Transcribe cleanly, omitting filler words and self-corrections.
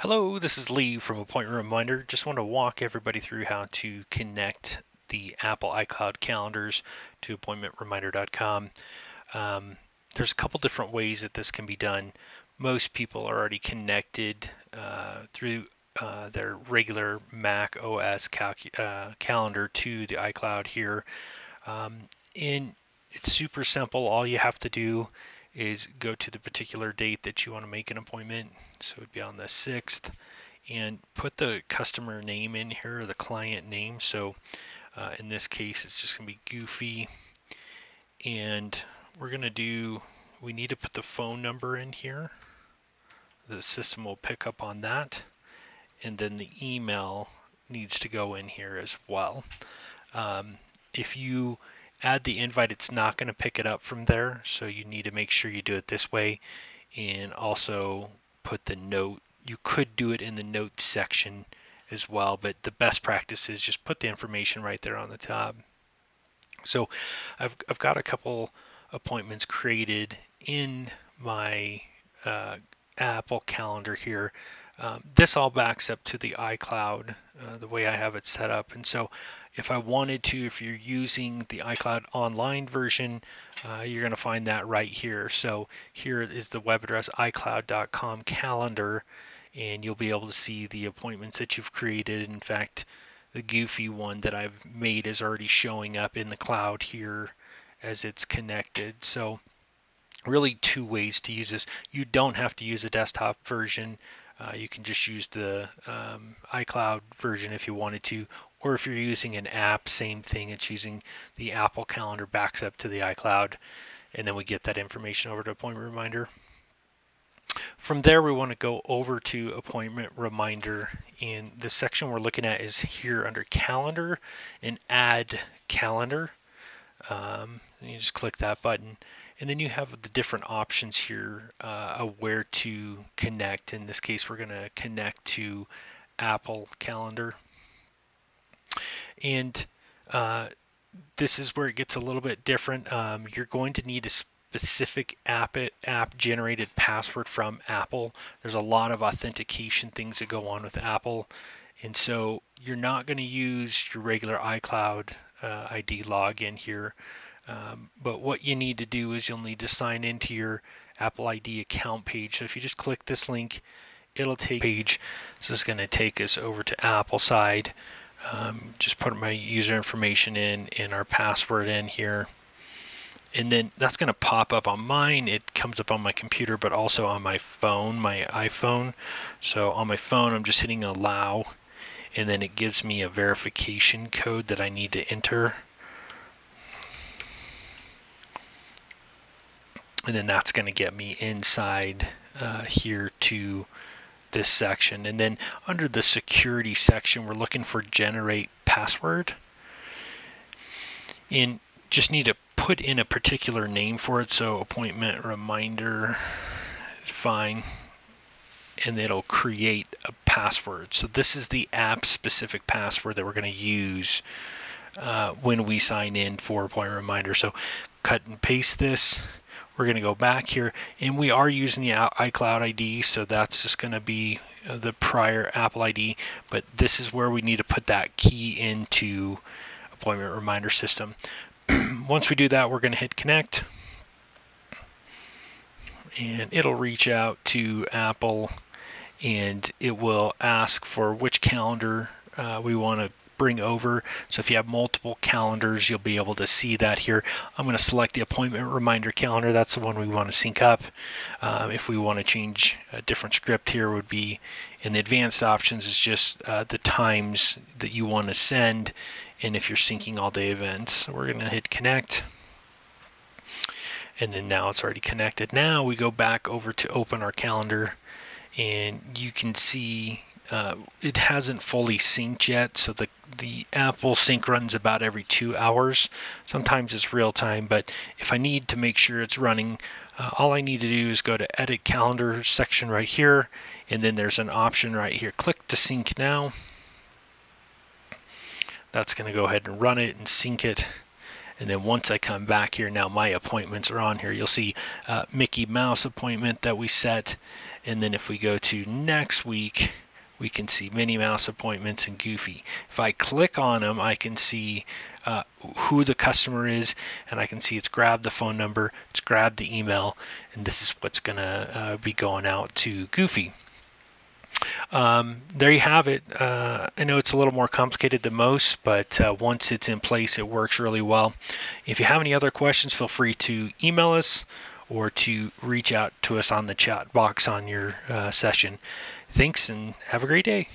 Hello, this is Lee from Appointment Reminder. Just want to walk everybody through how to connect the Apple iCloud calendars to appointmentreminder.com. There's a couple different ways that this can be done. Most people are already connected through their regular Mac OS calendar to the iCloud here. And it's super simple. All you have to do is go to the particular date that you want to make an appointment. So it would be on the 6th, and put the customer name in here, or the client name. So in this case, it's just going to be Goofy. And we need to put the phone number in here. The system will pick up on that. And then the email needs to go in here as well. If you add the invite, it's not going to pick it up from there, so you need to make sure you do it this way. And also put the note. You could do it in the notes section as well, but the best practice is just put the information right there on the top. So I've got a couple appointments created in my Apple calendar here. This all backs up to the iCloud, the way I have it set up. And so if I wanted to, if you're using the iCloud online version, you're going to find that right here. So here is the web address, iCloud.com calendar, and you'll be able to see the appointments that you've created. In fact, the Goofy one that I've made is already showing up in the cloud here as it's connected. So really two ways to use this. You don't have to use a desktop version. You can just use the iCloud version if you wanted to, or if you're using an app, same thing. It's using the Apple Calendar, backs up to the iCloud, and then we get that information over to Appointment Reminder. From there, we want to go over to Appointment Reminder, and the section we're looking at is here under Calendar and Add Calendar. And you just click that button, and then you have the different options here of where to connect. In this case, we're going to connect to Apple Calendar. And this is where it gets a little bit different. You're going to need a specific app generated password from Apple. There's a lot of authentication things that go on with Apple, and so you're not going to use your regular iCloud ID login here. But what you need to do is you'll need to sign into your Apple ID account page. So if you just click this link, it'll take page. This is going to take us over to Apple side. Just put my user information in and our password in here. And then that's going to pop up on mine. It comes up on my computer, but also on my phone, my iPhone. So on my phone, I'm just hitting allow, and then it gives me a verification code that I need to enter. And then that's going to get me inside here to this section. And then under the security section, we're looking for generate password. And just need to put in a particular name for it. So Appointment Reminder, fine. And it'll create a password. So this is the app specific password that we're going to use when we sign in for Appointment Reminder. So cut and paste this. We're going to go back here, and we are using the iCloud ID, so that's just going to be the prior Apple ID, but this is where we need to put that key into Appointment Reminder system. Once we do that, we're going to hit connect, and it'll reach out to Apple, and it will ask for which calendar we want to bring over. So if you have multiple calendars, you'll be able to see that here. I'm going to select the Appointment Reminder calendar. That's the one we want to sync up. If we want to change a different script here, would be in the advanced options is just the times that you want to send, and if you're syncing all day events. So we're going to hit connect, and then now it's already connected. Now we go back over to open our calendar, and you can see it hasn't fully synced yet, so the Apple sync runs about every 2 hours. Sometimes it's real time, but if I need to make sure it's running, all I need to do is go to Edit Calendar section right here, and then there's an option right here. Click to sync now. That's going to go ahead and run it and sync it. And then once I come back here, now my appointments are on here. You'll see Mickey Mouse appointment that we set. And then if we go to next week, we can see Minnie Mouse appointments and Goofy. If I click on them, I can see who the customer is, and I can see it's grabbed the phone number, it's grabbed the email, and this is what's going to be going out to Goofy. There you have it. I know it's a little more complicated than most, but once it's in place, it works really well. If you have any other questions, feel free to email us or to reach out to us on the chat box on your session. Thanks, and have a great day.